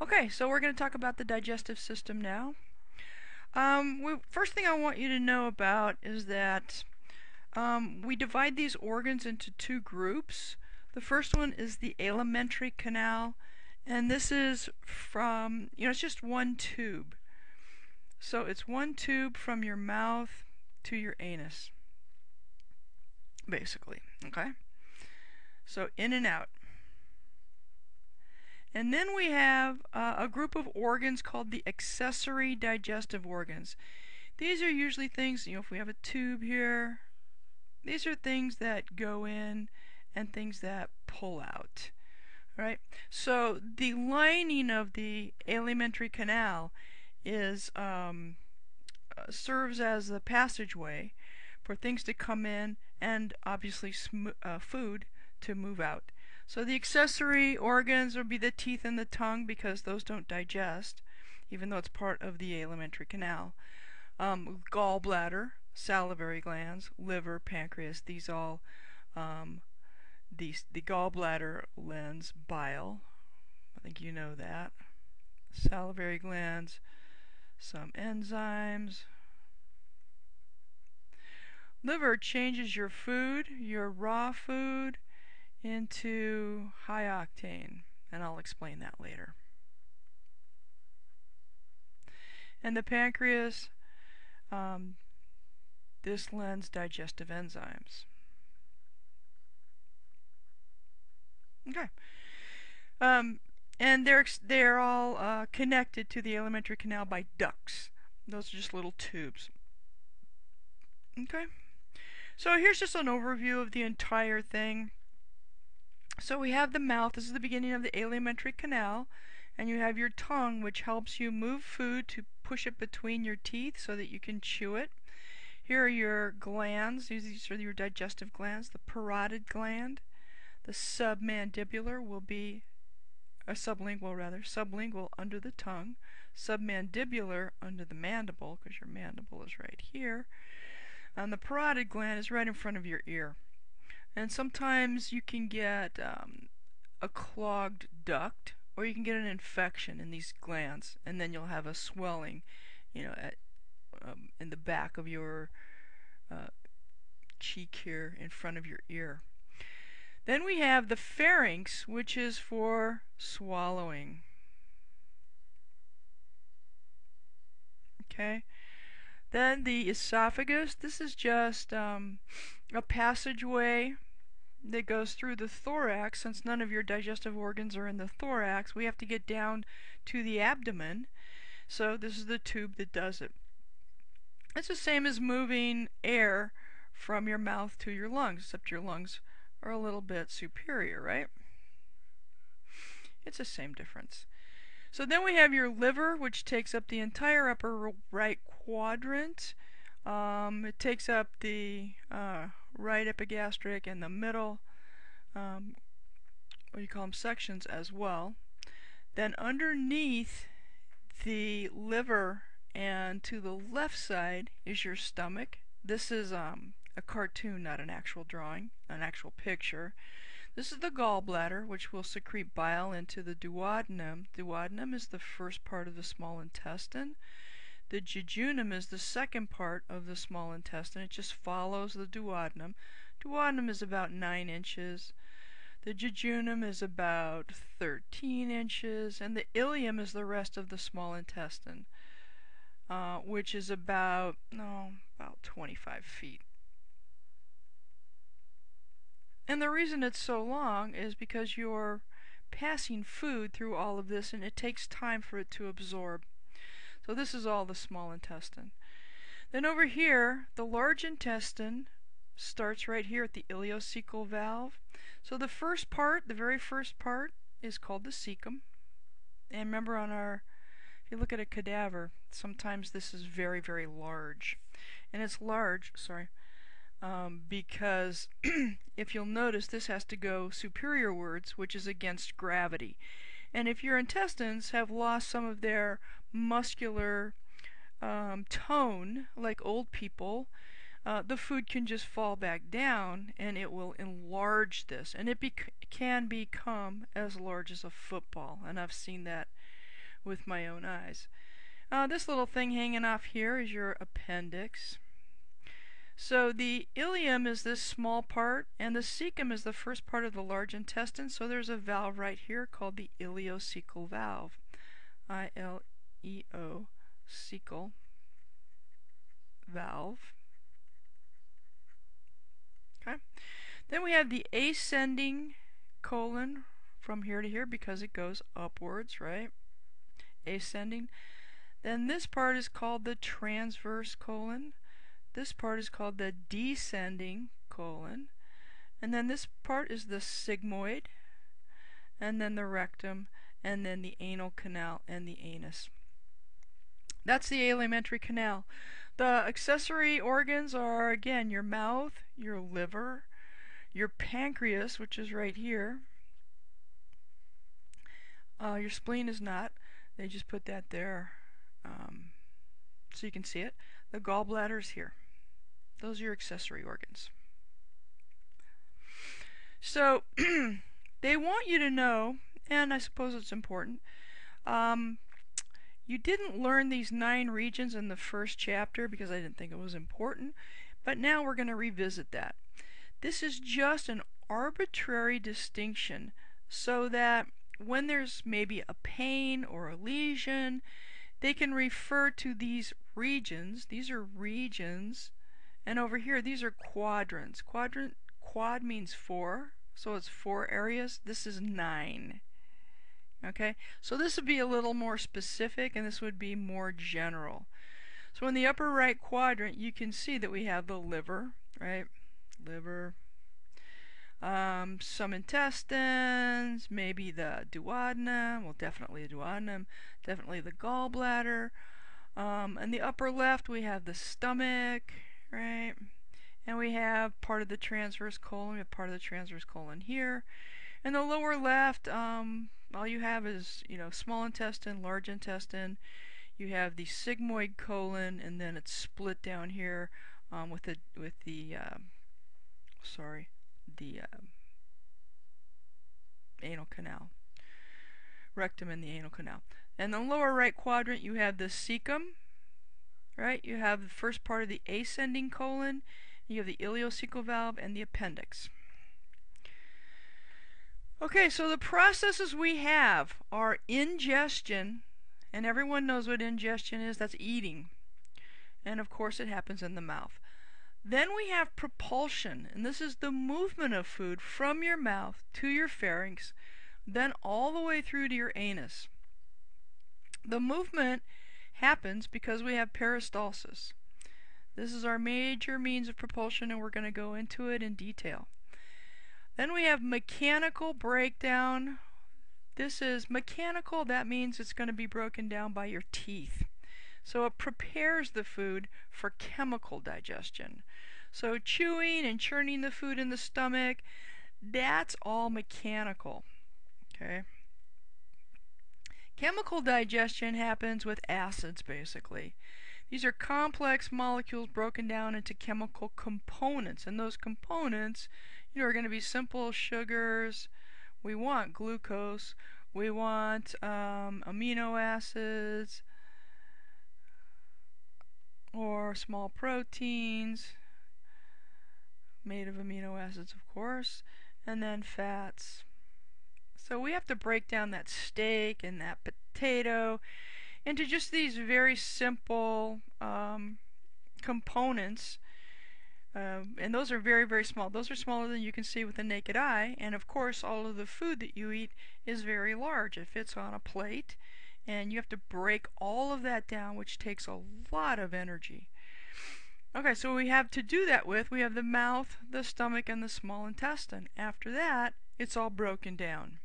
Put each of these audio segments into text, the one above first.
Okay, so we're going to talk about the digestive system now. First thing I want you to know about is that we divide these organs into two groups. The first one is the alimentary canal, and this is from, it's just one tube. So it's one tube from your mouth to your anus, basically, okay? So in and out. And then we have a group of organs called the accessory digestive organs. These are usually things, if we have a tube here, these are things that go in and things that pull out, right? So the lining of the alimentary canal is serves as the passageway for things to come in and obviously food to move out. So the accessory organs would be the teeth and the tongue because those don't digest, even though it's part of the alimentary canal. Gallbladder, salivary glands, liver, pancreas, these all, the gallbladder lends bile. I think you know that. Salivary glands, some enzymes. Liver changes your food, your raw food, into high octane, and I'll explain that later. And the pancreas, this lends digestive enzymes. Okay. And they're all connected to the alimentary canal by ducts. Those are just little tubes. Okay. So here's just an overview of the entire thing. So we have the mouth. This is the beginning of the alimentary canal. And you have your tongue, which helps you move food to push it between your teeth so that you can chew it. Here are your glands. These are your digestive glands. The parotid gland. The submandibular will be, sublingual under the tongue. Submandibular under the mandible, because your mandible is right here. And the parotid gland is right in front of your ear. And sometimes you can get a clogged duct, or you can get an infection in these glands, and then you'll have a swelling, in the back of your cheek here in front of your ear. Then we have the pharynx, which is for swallowing. Okay. Then the esophagus. This is just a passageway that goes through the thorax. Since none of your digestive organs are in the thorax, we have to get down to the abdomen. So this is the tube that does it. It's the same as moving air from your mouth to your lungs, except your lungs are a little bit superior, right? It's the same difference. So then we have your liver, which takes up the entire upper right quadrant. It takes up the right epigastric and the middle, what you call them, sections as well. Then underneath the liver and to the left side is your stomach. This is a cartoon, not an actual drawing, an actual picture. This is the gallbladder, which will secrete bile into the duodenum. Duodenum is the first part of the small intestine. The jejunum is the second part of the small intestine. It just follows the duodenum. Duodenum is about 9 inches. The jejunum is about 13 inches. And the ileum is the rest of the small intestine, which is about 25 feet. And the reason it's so long is because you're passing food through all of this, and it takes time for it to absorb. So this is all the small intestine. Then over here, the large intestine starts right here at the ileocecal valve. So the first part, the very first part, is called the cecum. And remember if you look at a cadaver, sometimes this is very, very large. And it's large, because if you'll notice, this has to go superiorwards, which is against gravity. And if your intestines have lost some of their muscular tone, like old people, the food can just fall back down and it will enlarge this. And it can become as large as a football. And I've seen that with my own eyes. This little thing hanging off here is your appendix. So the ileum is this small part, and the cecum is the first part of the large intestine. So there's a valve right here called the ileocecal valve. I-L-E-O, cecal valve. Okay. Then we have the ascending colon from here to here because it goes upwards, right? Ascending. Then this part is called the transverse colon. This part is called the descending colon. And then this part is the sigmoid, and then the rectum, and then the anal canal and the anus. That's the alimentary canal. The accessory organs are, again, your mouth, your liver, your pancreas, which is right here. Your spleen is not. They just put that there so you can see it. The gallbladder is here. Those are your accessory organs. So they want you to know, and I suppose it's important, you didn't learn these 9 regions in the first chapter because I didn't think it was important, but now we're going to revisit that. This is just an arbitrary distinction so that when there's maybe a pain or a lesion, they can refer to these regions. These are regions, and over here these are quadrants. Quad means 4, so it's 4 areas. This is 9. Okay, so this would be a little more specific, and this would be more general. So in the upper right quadrant, you can see that we have the liver, right? Liver. Some intestines, maybe the duodenum, well, definitely the duodenum, definitely the gallbladder. In the upper left, we have the stomach, right? And we have part of the transverse colon. We have part of the transverse colon here. In the lower left, all you have is, small intestine, large intestine. You have the sigmoid colon, and then it's split down here with the anal canal, rectum and the anal canal. And the lower right quadrant, you have the cecum, right? You have the first part of the ascending colon. You have the ileocecal valve and the appendix. Okay, so the processes we have are ingestion, and everyone knows what ingestion is. That's eating. And of course it happens in the mouth. Then we have propulsion, and this is the movement of food from your mouth to your pharynx, then all the way through to your anus. The movement happens because we have peristalsis. This is our major means of propulsion, and we're going to go into it in detail. Then we have mechanical breakdown. This is mechanical. That means it's going to be broken down by your teeth. So it prepares the food for chemical digestion. So chewing and churning the food in the stomach, that's all mechanical. Okay. Chemical digestion happens with acids, basically. These are complex molecules broken down into chemical components, and those components are going to be simple sugars. We want glucose. We want amino acids or small proteins made of amino acids, of course, and then fats. So we have to break down that steak and that potato into just these very simple components. And those are very, very small. Those are smaller than you can see with the naked eye. And of course, all of the food that you eat is very large. It fits on a plate. And you have to break all of that down, which takes a lot of energy. Okay, so we have to do that with, we have the mouth, the stomach, and the small intestine. After that, it's all broken down.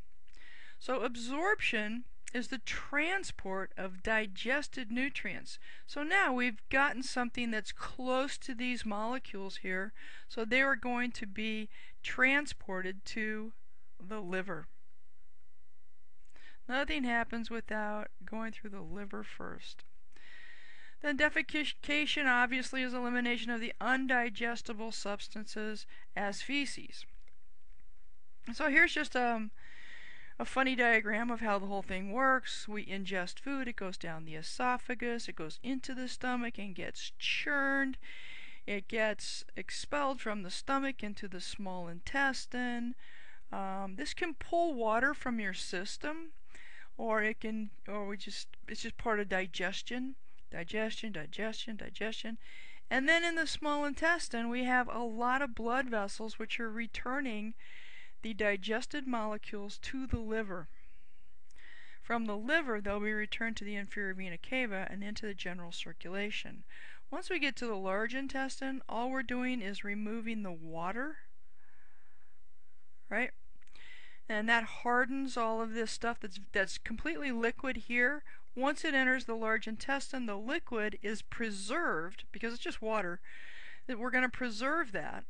So absorption is the transport of digested nutrients. So now we've gotten something that's close to these molecules here, so they are going to be transported to the liver. Nothing happens without going through the liver first. Then defecation obviously is elimination of the undigestible substances as feces. So here's just a funny diagram of how the whole thing works. We ingest food, it goes down the esophagus, it goes into the stomach and gets churned. It gets expelled from the stomach into the small intestine. This can pull water from your system, or it's just part of digestion. Digestion. And then in the small intestine, we have a lot of blood vessels which are returning the digested molecules to the liver. From the liver, they'll be returned to the inferior vena cava and into the general circulation. Once we get to the large intestine, all we're doing is removing the water, right? And that hardens all of this stuff that's completely liquid here. Once it enters the large intestine, the liquid is preserved, because it's just water, that we're going to preserve that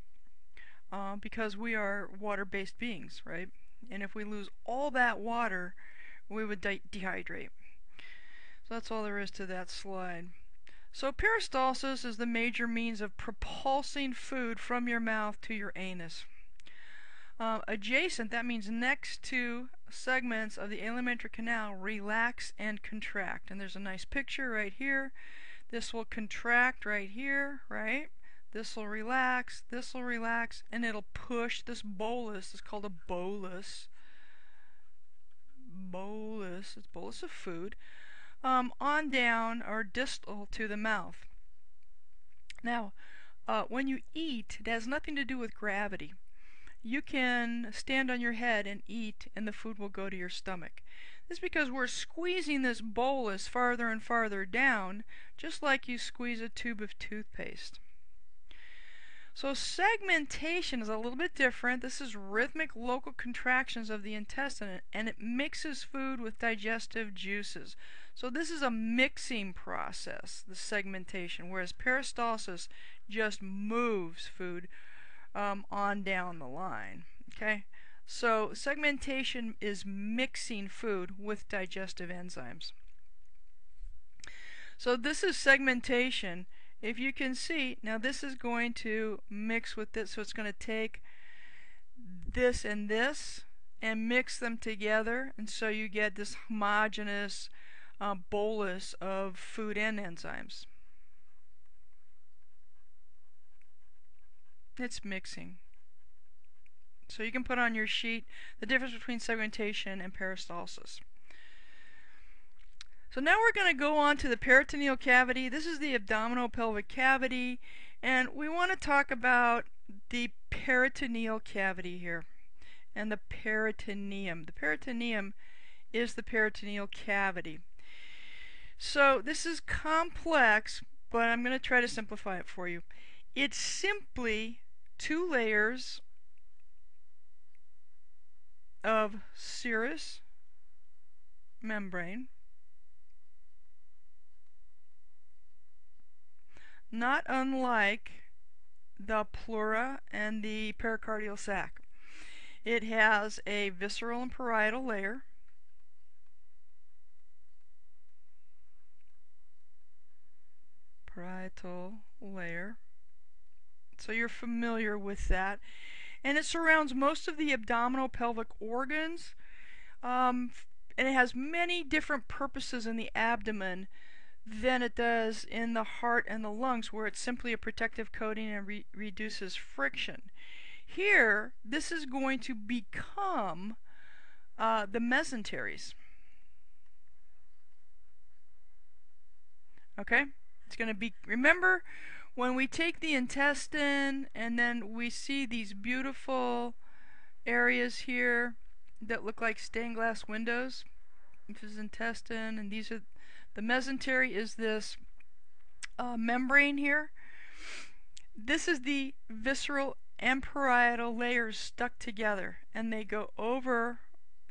because we are water-based beings, right? And if we lose all that water, we would dehydrate. So that's all there is to that slide. So peristalsis is the major means of propulsing food from your mouth to your anus. Adjacent, that means next to segments of the alimentary canal, relax and contract. And there's a nice picture right here. This will contract right here, right? This will relax, and it'll push this bolus. It's called a bolus. It's bolus of food. On down or distal to the mouth. Now, when you eat, it has nothing to do with gravity. You can stand on your head and eat, and the food will go to your stomach. This is because we're squeezing this bolus farther and farther down, just like you squeeze a tube of toothpaste. So segmentation is a little bit different. This is rhythmic local contractions of the intestine, and it mixes food with digestive juices. So this is a mixing process, the segmentation, whereas peristalsis just moves food on down the line. Okay, so segmentation is mixing food with digestive enzymes. So this is segmentation. If you can see, now this is going to mix with this, so it's going to take this and mix them together, and so you get this homogeneous bolus of food and enzymes. It's mixing. So you can put on your sheet the difference between segmentation and peristalsis. So now we're going to go on to the peritoneal cavity. This is the abdominal pelvic cavity, and we want to talk about the peritoneal cavity here and the peritoneum. The peritoneum is the peritoneal cavity. So this is complex, but I'm going to try to simplify it for you. It's simply two layers of serous membrane, not unlike the pleura and the pericardial sac. It has a visceral and parietal layer, so you're familiar with that, and it surrounds most of the abdominal pelvic organs, and it has many different purposes in the abdomen than it does in the heart and the lungs, where it's simply a protective coating and reduces friction. Here, this is going to become the mesenteries. Okay? It's going to be, remember, when we take the intestine and then we see these beautiful areas here that look like stained glass windows, this is intestine, and these are, the mesentery is this membrane here. This is the visceral and parietal layers stuck together, and they go over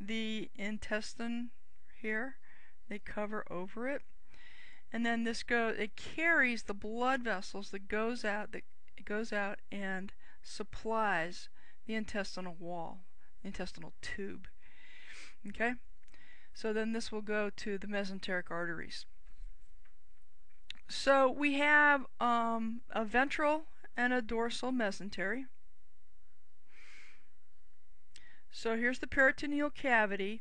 the intestine here. They cover over it, and then it carries the blood vessels that goes out and supplies the intestinal wall, the intestinal tube. Okay, so then this will go to the mesenteric arteries. So we have a ventral and a dorsal mesentery. So here's the peritoneal cavity.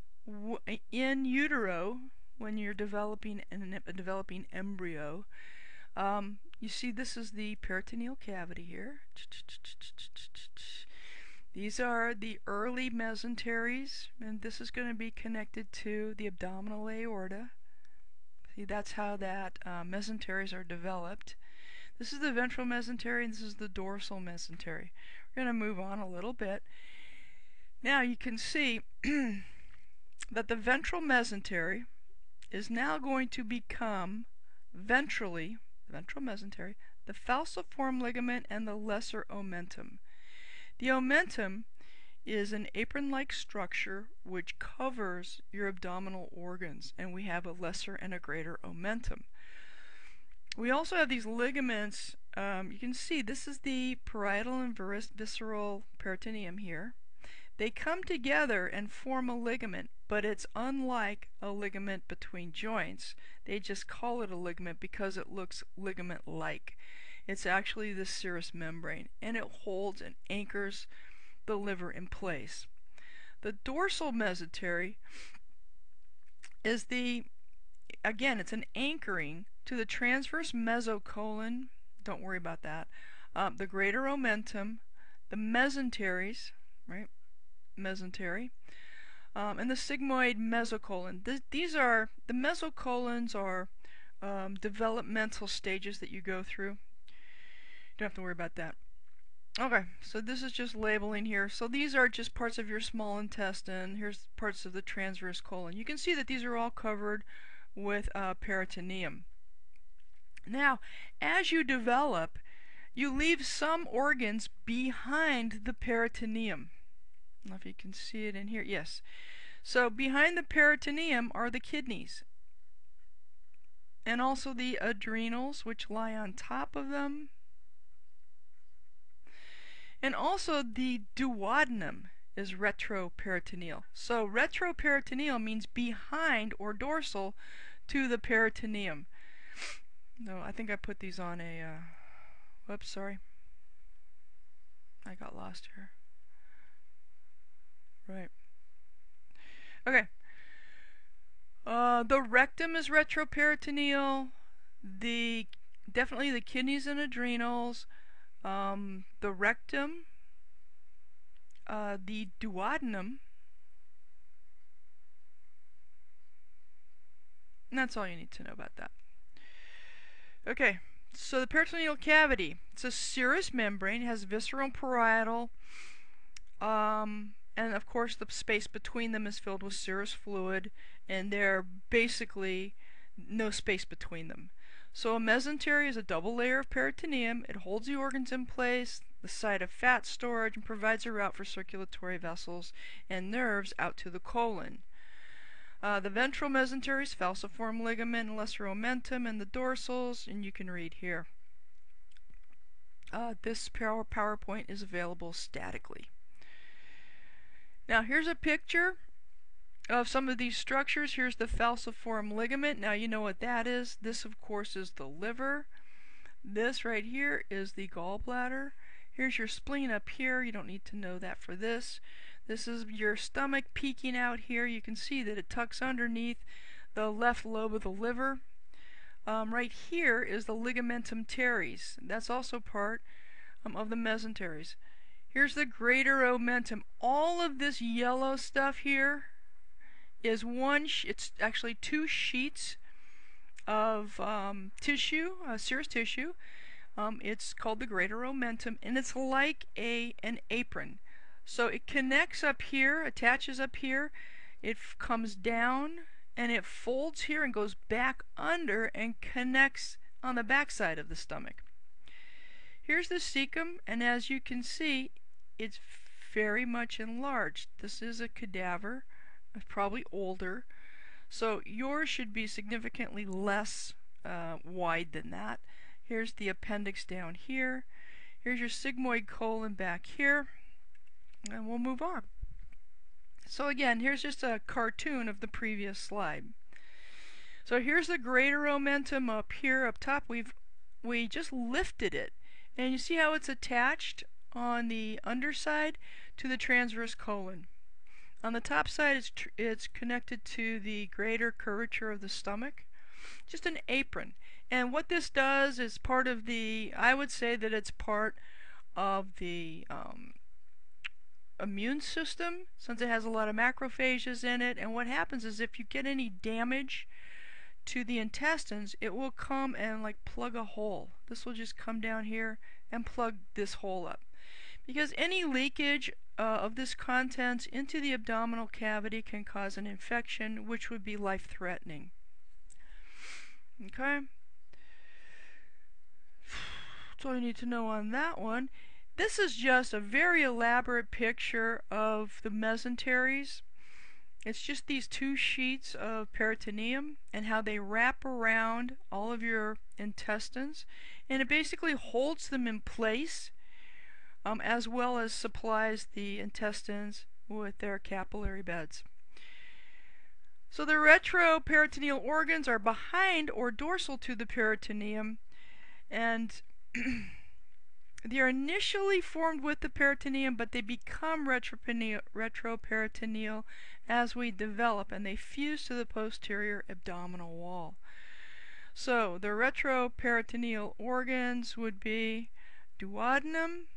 in utero, when you're developing a developing embryo, you see this is the peritoneal cavity here. These are the early mesenteries, and this is going to be connected to the abdominal aorta. See, that's how that mesenteries are developed. This is the ventral mesentery, and this is the dorsal mesentery. We're going to move on a little bit. Now you can see that the ventral mesentery is now going to become ventrally, ventral mesentery, the falciform ligament and the lesser omentum. The omentum is an apron-like structure which covers your abdominal organs, and we have a lesser and a greater omentum. We also have these ligaments. You can see this is the parietal and visceral peritoneum here. They come together and form a ligament, but it's unlike a ligament between joints. They just call it a ligament because it looks ligament-like. It's actually the serous membrane, and it holds and anchors the liver in place. The dorsal mesentery is again, it's an anchoring to the transverse mesocolon. Don't worry about that. The greater omentum, the mesenteries, right? Mesentery, and the sigmoid mesocolon. These are the mesocolons are developmental stages that you go through. You don't have to worry about that. Okay, so this is just labeling here. So these are just parts of your small intestine. Here's parts of the transverse colon. You can see that these are all covered with peritoneum. Now, as you develop, you leave some organs behind the peritoneum. I don't know if you can see it in here. Yes. So behind the peritoneum are the kidneys, and also the adrenals, which lie on top of them. And also the duodenum is retroperitoneal. So retroperitoneal means behind or dorsal to the peritoneum. No, I think I put these on a, whoops, sorry. I got lost here. Right. Okay. The rectum is retroperitoneal. Definitely the kidneys and adrenals. The rectum, the duodenum, and that's all you need to know about that. Okay, so the peritoneal cavity, it's a serous membrane, it has visceral and parietal, and of course the space between them is filled with serous fluid, and they're basically no space between them. So a mesentery is a double layer of peritoneum. It holds the organs in place, the site of fat storage, and provides a route for circulatory vessels and nerves out to the colon. The ventral mesenteries, falciform ligament and lesser omentum, and the dorsals, and you can read here. This PowerPoint is available statically. Now here's a picture of some of these structures. Here's the falciform ligament. Now you know what that is. This of course is the liver. This right here is the gallbladder. Here's your spleen up here. You don't need to know that for this. This is your stomach peeking out here. You can see that it tucks underneath the left lobe of the liver. Right here is the ligamentum teres. That's also part of the mesenteries. Here's the greater omentum. All of this yellow stuff here is it's actually two sheets of tissue, serous tissue. It's called the greater omentum, and it's like an apron. So it connects up here, attaches up here, it comes down, and it folds here and goes back under and connects on the back side of the stomach. Here's the cecum, and as you can see, it's very much enlarged. This is a cadaver, it's probably older, so yours should be significantly less wide than that. Here's the appendix down here. Here's your sigmoid colon back here, and we'll move on. So again, here's just a cartoon of the previous slide. So here's the greater omentum up here, up top. We just lifted it, and you see how it's attached on the underside to the transverse colon. On the top side, it's connected to the greater curvature of the stomach. Just an apron. And what this does is part of the, I would say that it's part of the immune system, since it has a lot of macrophages in it. And what happens is if you get any damage to the intestines, it will come and like plug a hole. This will just come down here and plug this hole up. Because any leakage of this contents into the abdominal cavity can cause an infection, which would be life-threatening. Okay? That's all you need to know on that one. This is just a very elaborate picture of the mesenteries. It's just these two sheets of peritoneum and how they wrap around all of your intestines, and it basically holds them in place, as well as supplies the intestines with their capillary beds. So the retroperitoneal organs are behind or dorsal to the peritoneum, and they are initially formed with the peritoneum, but they become retroperitoneal as we develop, and they fuse to the posterior abdominal wall. So the retroperitoneal organs would be duodenum,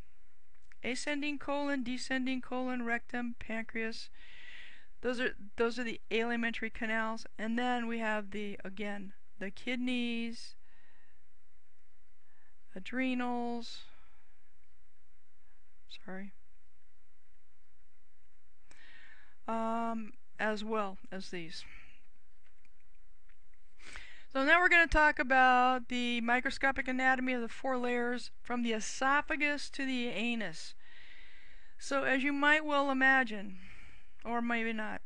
ascending colon, descending colon, rectum, pancreas. Those are the alimentary canals, and then we have the kidneys, adrenals, as well as these. So now we're going to talk about the microscopic anatomy of the 4 layers from the esophagus to the anus. So as you might well imagine, or maybe not,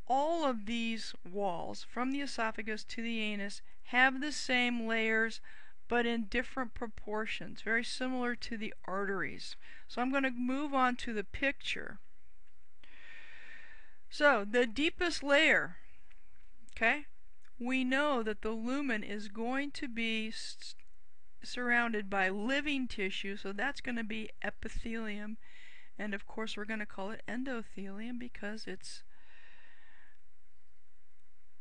all of these walls from the esophagus to the anus have the same layers, but in different proportions, very similar to the arteries. So I'm going to move on to the picture. So the deepest layer, okay, we know that the lumen is going to be surrounded by living tissue, so that's going to be epithelium, and of course we're going to call it endothelium because it's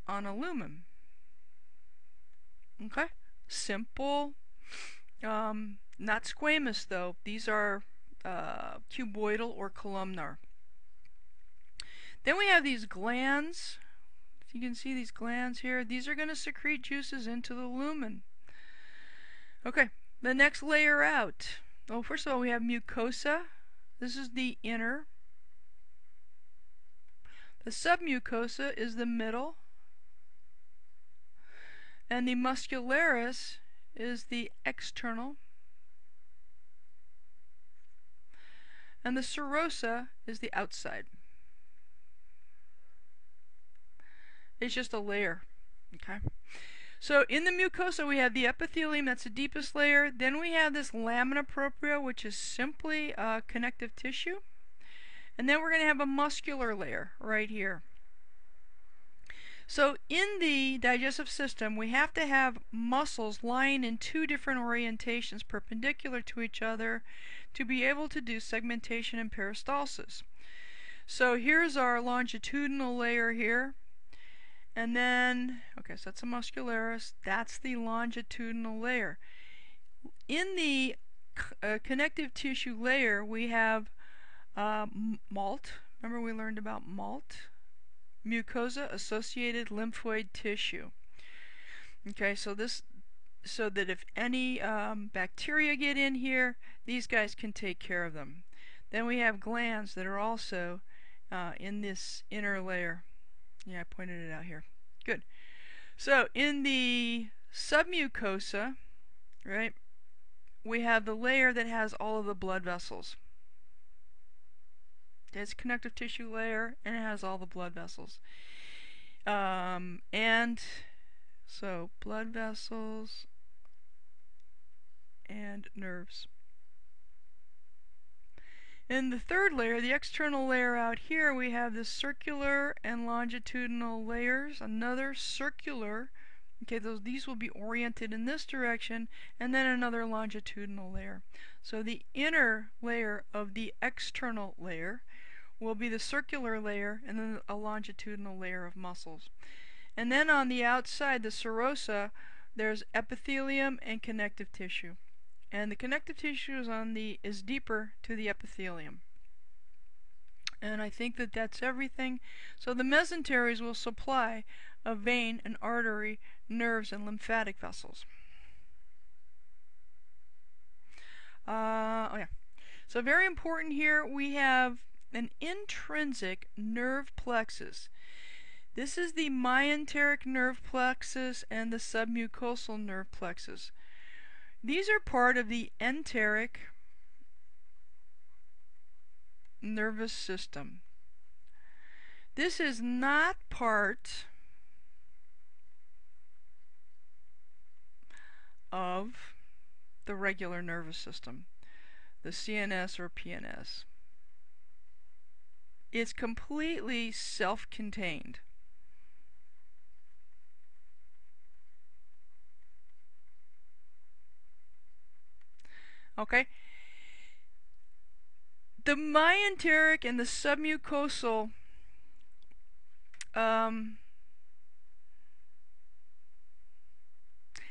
on a lumen. Okay, simple, not squamous though. These are cuboidal or columnar. Then we have these glands. You can see these glands here. These are going to secrete juices into the lumen. Okay, the next layer out. Well, first of all, we have mucosa. This is the inner. The submucosa is the middle. And the muscularis is the external. And the serosa is the outside. It's just a layer. Okay. So in the mucosa we have the epithelium, that's the deepest layer. Then we have this lamina propria, which is simply connective tissue. And then we're going to have a muscular layer right here. So in the digestive system we have to have muscles lying in 2 different orientations perpendicular to each other to be able to do segmentation and peristalsis. So here's our longitudinal layer here. And then, okay, so that's a muscularis, that's the longitudinal layer. In the connective tissue layer we have MALT. Remember we learned about MALT? Mucosa associated lymphoid tissue. Okay, so that if any bacteria get in here, these guys can take care of them. Then we have glands that are also in this inner layer. Yeah, I pointed it out here. Good. So in the submucosa, right, we have the layer that has all of the blood vessels. It's a connective tissue layer and it has all the blood vessels. And so blood vessels and nerves. In the third layer, the external layer out here, we have the circular and longitudinal layers, another circular Okay, these will be oriented in this direction, and then another longitudinal layer. So the inner layer of the external layer will be the circular layer, and then a longitudinal layer of muscles. And then on the outside, the serosa, there's epithelium and connective tissue. And the connective tissue is deeper to the epithelium. And I think that that's everything. So the mesenteries will supply a vein, an artery, nerves, and lymphatic vessels. Oh yeah. So very important here, we have an intrinsic nerve plexus. This is the myenteric nerve plexus and the submucosal nerve plexus. These are part of the enteric nervous system. This is not part of the regular nervous system, the CNS or PNS. It's completely self-contained. Okay? The myenteric and the submucosal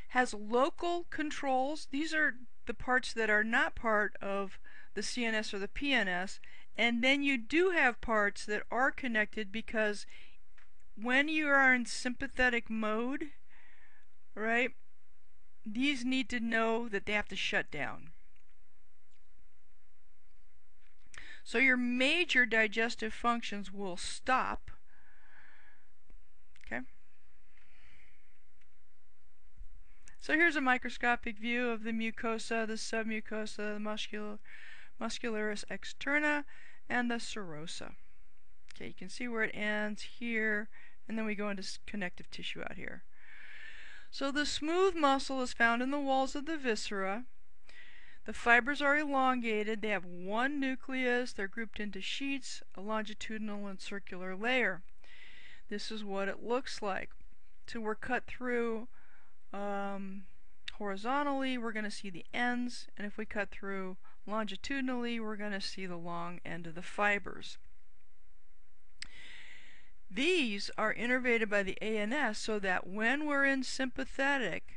has local controls. These are the parts that are not part of the CNS or the PNS, and then you do have parts that are connected, because when you are in sympathetic mode, right, these need to know that they have to shut down. So your major digestive functions will stop. Okay? So here's a microscopic view of the mucosa, the submucosa, the muscularis externa, and the serosa. Okay, you can see where it ends here, and then we go into connective tissue out here. So the smooth muscle is found in the walls of the viscera. The fibers are elongated. They have one nucleus. They're grouped into sheets, a longitudinal and circular layer. This is what it looks like. So we're cut through horizontally, we're going to see the ends, and if we cut through longitudinally, we're going to see the long end of the fibers. These are innervated by the ANS, so that when we're in sympathetic,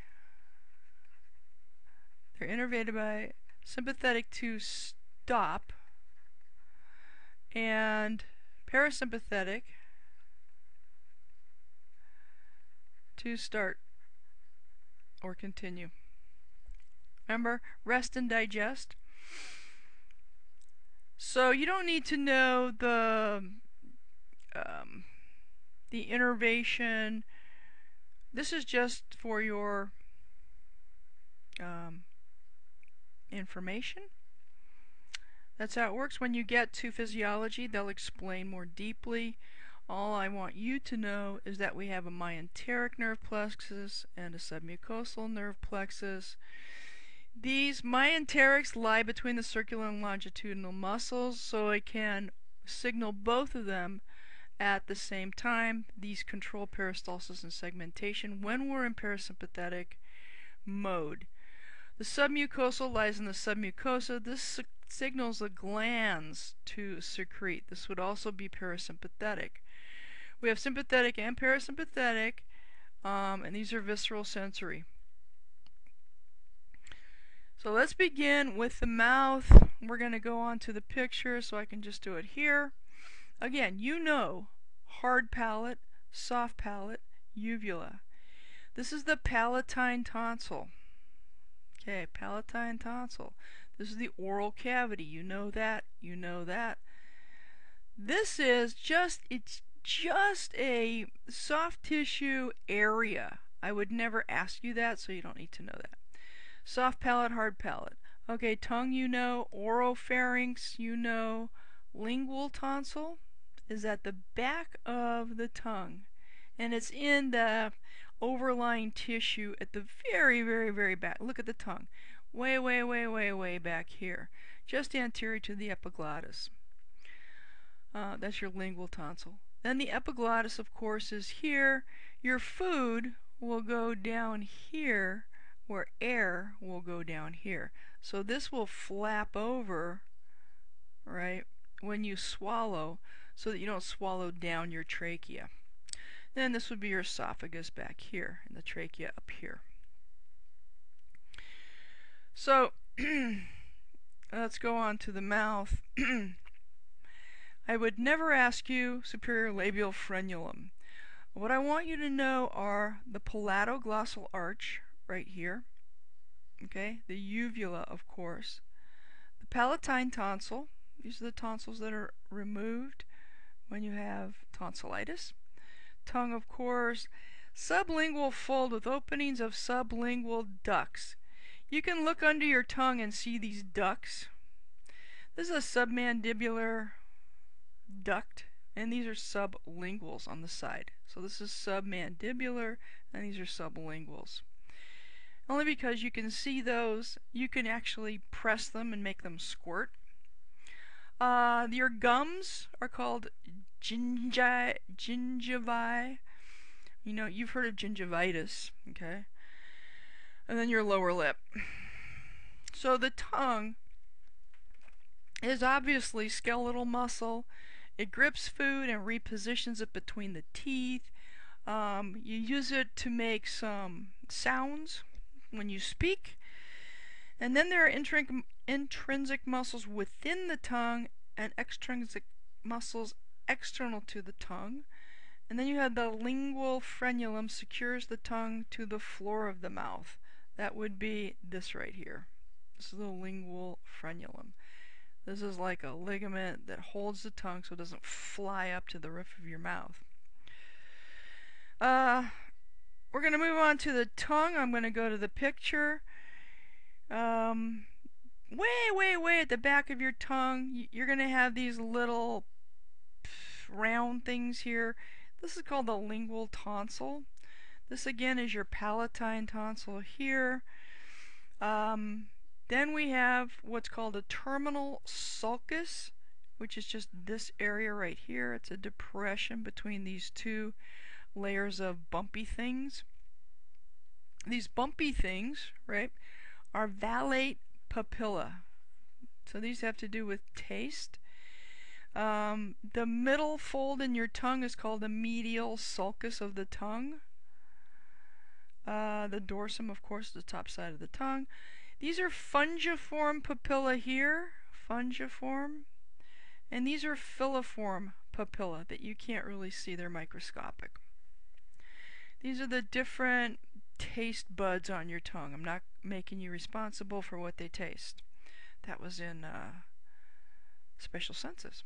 they're innervated by sympathetic to stop, and parasympathetic to start or continue. Remember, rest and digest. So you don't need to know the innervation. This is just for your information. That's how it works. When you get to physiology, they'll explain more deeply. All I want you to know is that we have a myenteric nerve plexus and a submucosal nerve plexus. These myenterics lie between the circular and longitudinal muscles, so I can signal both of them at the same time. These control peristalsis and segmentation when we're in parasympathetic mode. The submucosal lies in the submucosa. This signals the glands to secrete. This would also be parasympathetic. We have sympathetic and parasympathetic, and these are visceral sensory. So let's begin with the mouth. We're going to go on to the picture, so I can just do it here. Again, you know, hard palate, soft palate, uvula. This is the palatine tonsil. Okay, palatine tonsil. This is the oral cavity. You know that. You know that. This is it's just a soft tissue area. I would never ask you that, so you don't need to know that. Soft palate, hard palate. Okay, tongue, you know. Oropharynx, you know. Lingual tonsil is at the back of the tongue, and it's in the overlying tissue at the very, very, very back. Look at the tongue. Way, way, way, way, way back here. Just anterior to the epiglottis. That's your lingual tonsil. Then the epiglottis, of course, is here. Your food will go down here where air will go down here. So this will flap over, right, when you swallow, so that you don't swallow down your trachea. Then this would be your esophagus back here and the trachea up here. So let's go on to the mouth. I would never ask you superior labial frenulum. What I want you to know are the palatoglossal arch right here, okay, the uvula, of course, the palatine tonsil. These are the tonsils that are removed when you have tonsillitis. Tongue, of course, sublingual fold with openings of sublingual ducts. You can look under your tongue and see these ducts. This is a submandibular duct, and these are sublinguals on the side. So this is submandibular, and these are sublinguals. Only because you can see those, you can actually press them and make them squirt. Your gums are called gingivae. You know, you've heard of gingivitis, okay? And then your lower lip. So the tongue is obviously skeletal muscle. It grips food and repositions it between the teeth. You use it to make some sounds when you speak. And then there are intrinsic muscles within the tongue and extrinsic muscles external to the tongue. And then you have the lingual frenulum, secures the tongue to the floor of the mouth. That would be this right here. This is the lingual frenulum. This is like a ligament that holds the tongue so it doesn't fly up to the roof of your mouth. We're going to move on to the tongue. I'm going to go to the picture. Way at the back of your tongue, you're going to have these little round things here. This is called the lingual tonsil. This again is your palatine tonsil here. Then we have what's called a terminal sulcus, which is just this area right here. It's a depression between these two layers of bumpy things. These bumpy things, right, are valate papilla. So these have to do with taste. The middle fold in your tongue is called the medial sulcus of the tongue. The dorsum, of course, the top side of the tongue. These are fungiform papilla here, fungiform, and these are filiform papilla that you can't really see, they're microscopic. These are the different taste buds on your tongue. I'm not making you responsible for what they taste. That was in special senses.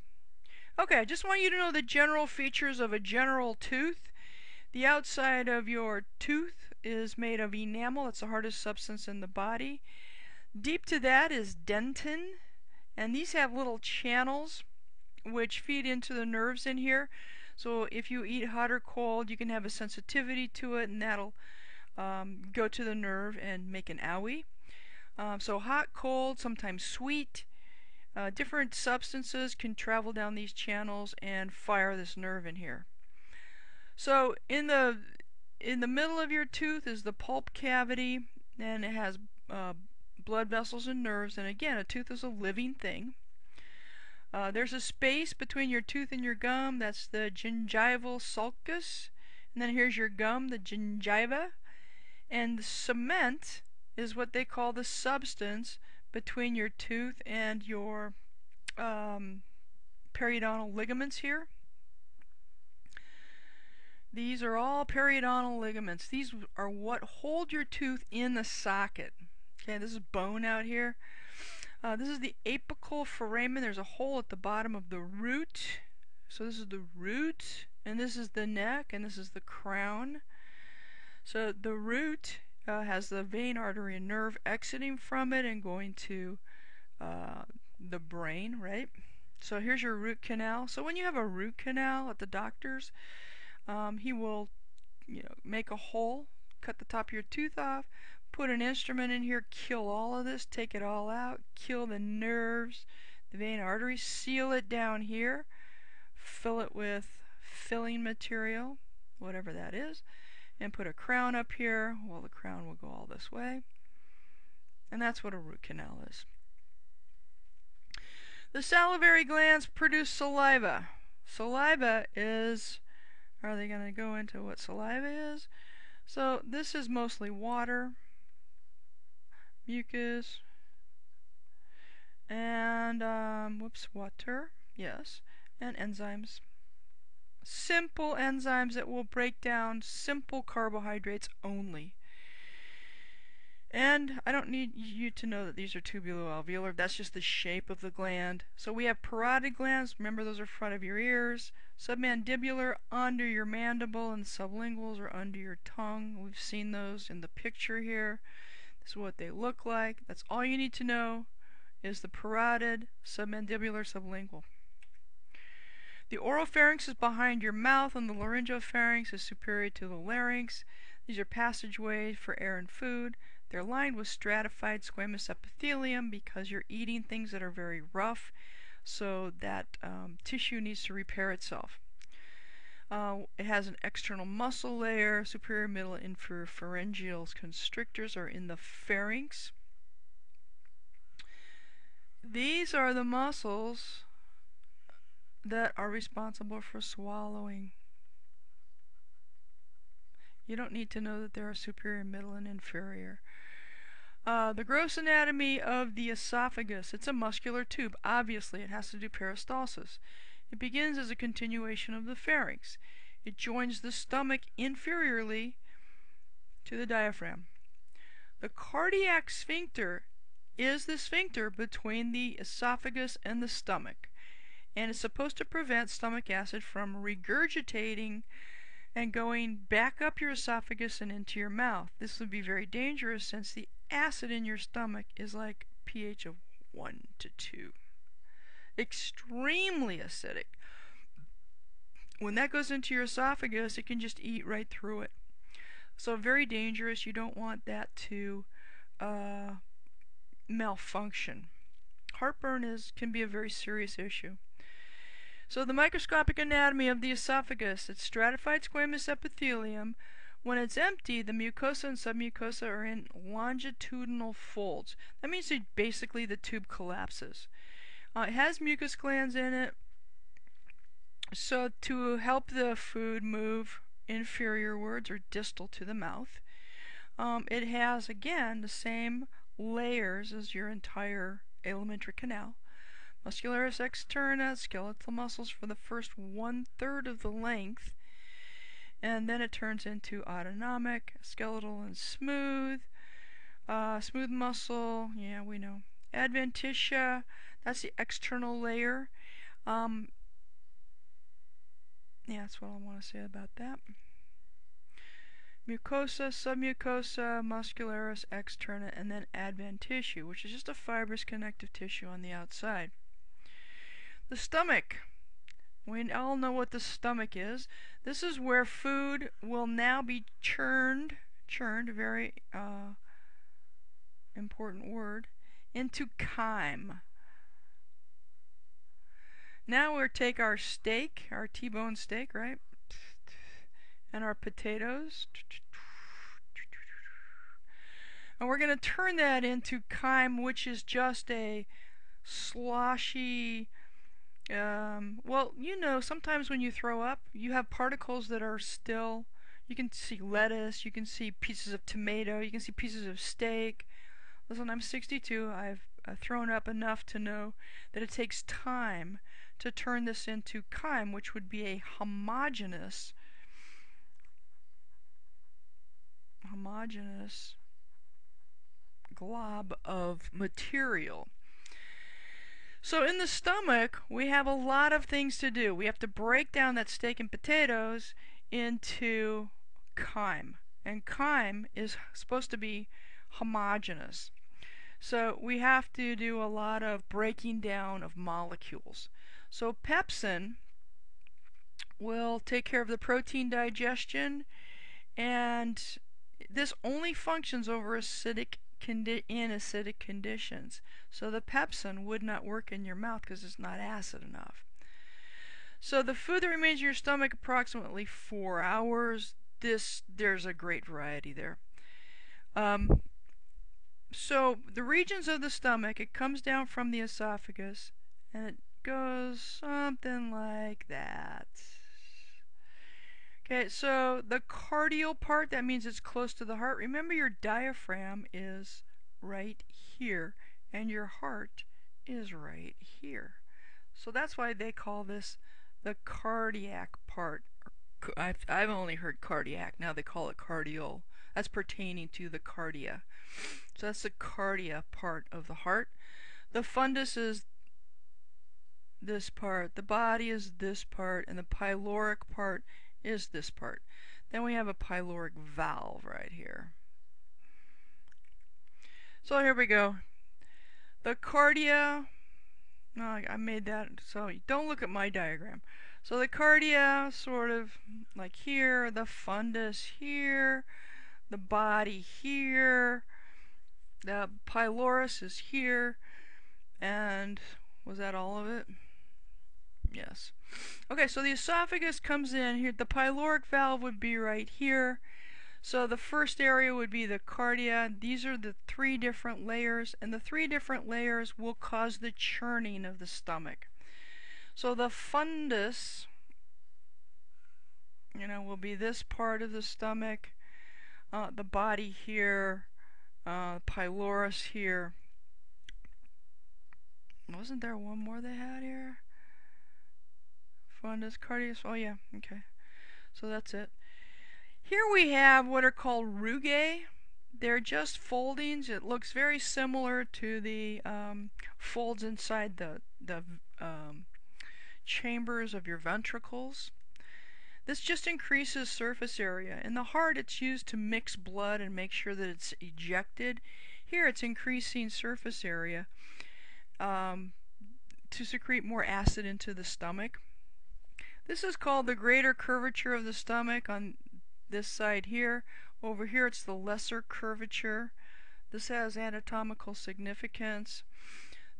Okay, I just want you to know the general features of a general tooth. The outside of your tooth is made of enamel. It's the hardest substance in the body. Deep to that is dentin, and these have little channels which feed into the nerves in here. So if you eat hot or cold, you can have a sensitivity to it, and that'll go to the nerve and make an owie. So hot, cold, sometimes sweet. Different substances can travel down these channels and fire this nerve in here. So in the middle of your tooth is the pulp cavity, and it has blood vessels and nerves. And again, a tooth is a living thing. There's a space between your tooth and your gum. That's the gingival sulcus. And then here's your gum, the gingiva. And the cement is what they call the substance between your tooth and your periodontal ligaments here. These are all periodontal ligaments. These are what hold your tooth in the socket. Okay, this is bone out here. This is the apical foramen. There's a hole at the bottom of the root. So this is the root, and this is the neck, and this is the crown. So the root has the vein, artery, and nerve exiting from it and going to the brain, right? So here's your root canal. So when you have a root canal at the doctor's, he will, make a hole, cut the top of your tooth off, put an instrument in here, kill all of this, take it all out, kill the nerves, the vein, arteries, seal it down here, fill it with filling material, whatever that is, and put a crown up here. Well, the crown will go all this way. And that's what a root canal is. The salivary glands produce saliva. Saliva is, are they going to go into what saliva is? So this is mostly water, mucus, and water, yes, and enzymes. Simple enzymes that will break down simple carbohydrates only. And I don't need you to know that these are tubuloalveolar. That's just the shape of the gland. So we have parotid glands. Remember, those are front of your ears. Submandibular, under your mandible, and sublinguals are under your tongue. We've seen those in the picture here. This is what they look like. That's all you need to know is the parotid, submandibular, sublingual. The oropharynx is behind your mouth, and the laryngopharynx is superior to the larynx. These are passageways for air and food. They're lined with stratified squamous epithelium because you're eating things that are very rough, so that tissue needs to repair itself. It has an external muscle layer. Superior, middle, and inferior pharyngeal constrictors are in the pharynx. These are the muscles that are responsible for swallowing. You don't need to know that there are superior, middle, and inferior. The gross anatomy of the esophagus. It's a muscular tube. Obviously, it has to do peristalsis. It begins as a continuation of the pharynx. It joins the stomach inferiorly to the diaphragm. The cardiac sphincter is the sphincter between the esophagus and the stomach, and it's supposed to prevent stomach acid from regurgitating and going back up your esophagus and into your mouth. This would be very dangerous since the acid in your stomach is like pH of 1 to 2. Extremely acidic. When that goes into your esophagus, it can just eat right through it. So very dangerous. You don't want that to malfunction. Heartburn can be a very serious issue. So the microscopic anatomy of the esophagus, it's stratified squamous epithelium. When it's empty, the mucosa and submucosa are in longitudinal folds. That means that basically the tube collapses. It has mucus glands in it, so to help the food move inferiorwards or distal to the mouth. It has, again, the same layers as your entire alimentary canal. Muscularis externa, skeletal muscles for the first 1/3 of the length, and then it turns into autonomic, skeletal, and smooth. Smooth muscle, yeah, we know. Adventitia, that's the external layer. Yeah, that's what I want to say about that. Mucosa, submucosa, muscularis externa, and then adventitia, which is just a fibrous connective tissue on the outside. The stomach. We all know what the stomach is. This is where food will now be churned, very important word, into chyme. Now we'll take our steak, our T-bone steak, right? And our potatoes. And we're going to turn that into chyme, which is just a sloshy, well, you know, sometimes when you throw up, you have particles that are still, you can see lettuce, you can see pieces of tomato, you can see pieces of steak. Listen, I'm 62, I've thrown up enough to know that it takes time to turn this into chyme, which would be a homogeneous glob of material. So in the stomach, we have a lot of things to do. We have to break down that steak and potatoes into chyme. And chyme is supposed to be homogeneous. So we have to do a lot of breaking down of molecules. So pepsin will take care of the protein digestion, and this only functions over acidic conditions. So the pepsin would not work in your mouth because it's not acid enough. So the food that remains in your stomach approximately 4 hours. there's a great variety there. Um, so the regions of the stomach, it comes down from the esophagus, and it goes something like that. Okay, so the cardial part, that means it's close to the heart. Remember, your diaphragm is right here, and your heart is right here. So that's why they call this the cardiac part. I've only heard cardiac. Now they call it cardial. That's pertaining to the cardia. So that's the cardia part of the heart. The fundus is this part. The body is this part. And the pyloric part is this part. Then we have a pyloric valve right here. So here we go. The cardia. No, I made that. So don't look at my diagram. So the cardia sort of like here. The fundus here. The body here. The pylorus is here. And was that all of it? Yes. Okay, so the esophagus comes in here. The pyloric valve would be right here. So the first area would be the cardia. These are the 3 different layers, and the 3 different layers will cause the churning of the stomach. So the fundus, will be this part of the stomach, the body here, pylorus here. Wasn't there one more they had here? Fundus, cardius. Oh yeah, okay. So that's it. Here we have what are called rugae. They're just foldings. It looks very similar to the folds inside the chambers of your ventricles. This just increases surface area. In the heart, it's used to mix blood and make sure that it's ejected. Here, it's increasing surface area to secrete more acid into the stomach. This is called the greater curvature of the stomach on this side here. Over here, it's the lesser curvature. This has anatomical significance.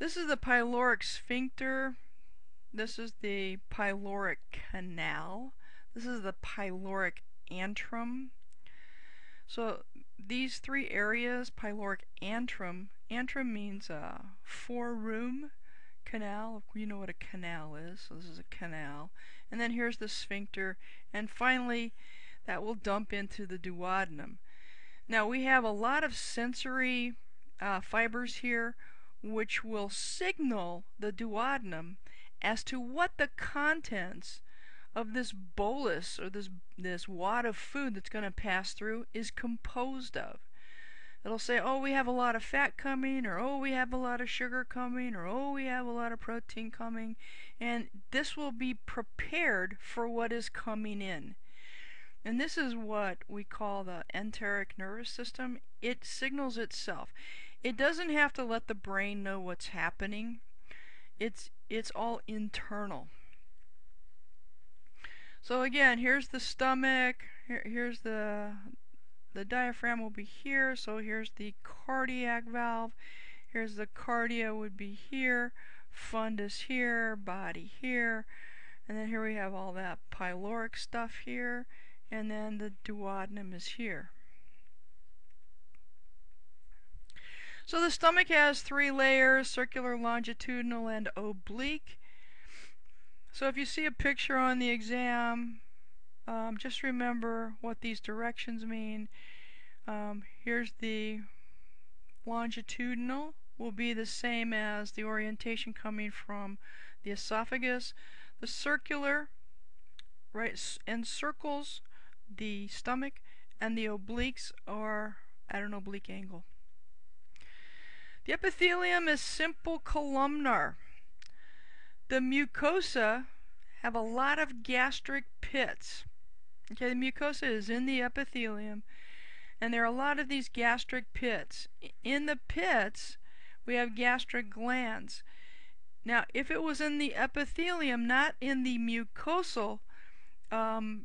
This is the pyloric sphincter. This is the pyloric canal. This is the pyloric antrum. So these 3 areas, pyloric antrum means 4-room canal. You know what a canal is. So this is a canal. And then here's the sphincter. And finally, that will dump into the duodenum. Now we have a lot of sensory fibers here which will signal the duodenum as to what the contents of this bolus or this wad of food that's going to pass through is composed of. It'll say, oh, we have a lot of fat coming, or oh, we have a lot of sugar coming, or oh, we have a lot of protein coming, and this will be prepared for what is coming in. And this is what we call the enteric nervous system. It signals itself. It doesn't have to let the brain know what's happening. It's all internal. So again, here's the stomach. Here's the diaphragm will be here. So here's the cardiac valve. Here's the cardia would be here. Fundus here. Body here. And then here we have all that pyloric stuff here. And then the duodenum is here. So the stomach has 3 layers: circular, longitudinal, and oblique. So if you see a picture on the exam, just remember what these directions mean. Here's the longitudinal, will be the same as the orientation coming from the esophagus. The circular, right, encircles the stomach, and the obliques are at an oblique angle. The epithelium is simple columnar. The mucosa have a lot of gastric pits. Okay, the mucosa is in the epithelium, and there are a lot of these gastric pits. In the pits, we have gastric glands. Now, if it was in the epithelium, not in the mucosal, in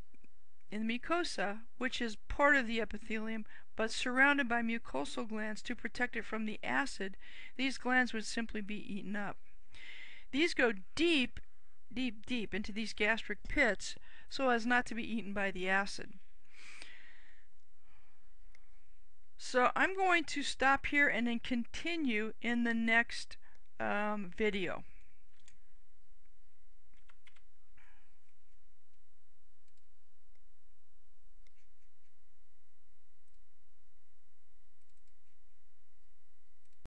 the mucosa, which is part of the epithelium, but surrounded by mucosal glands to protect it from the acid, these glands would simply be eaten up. These go deep, deep, deep into these gastric pits so as not to be eaten by the acid. So I'm going to stop here and then continue in the next video.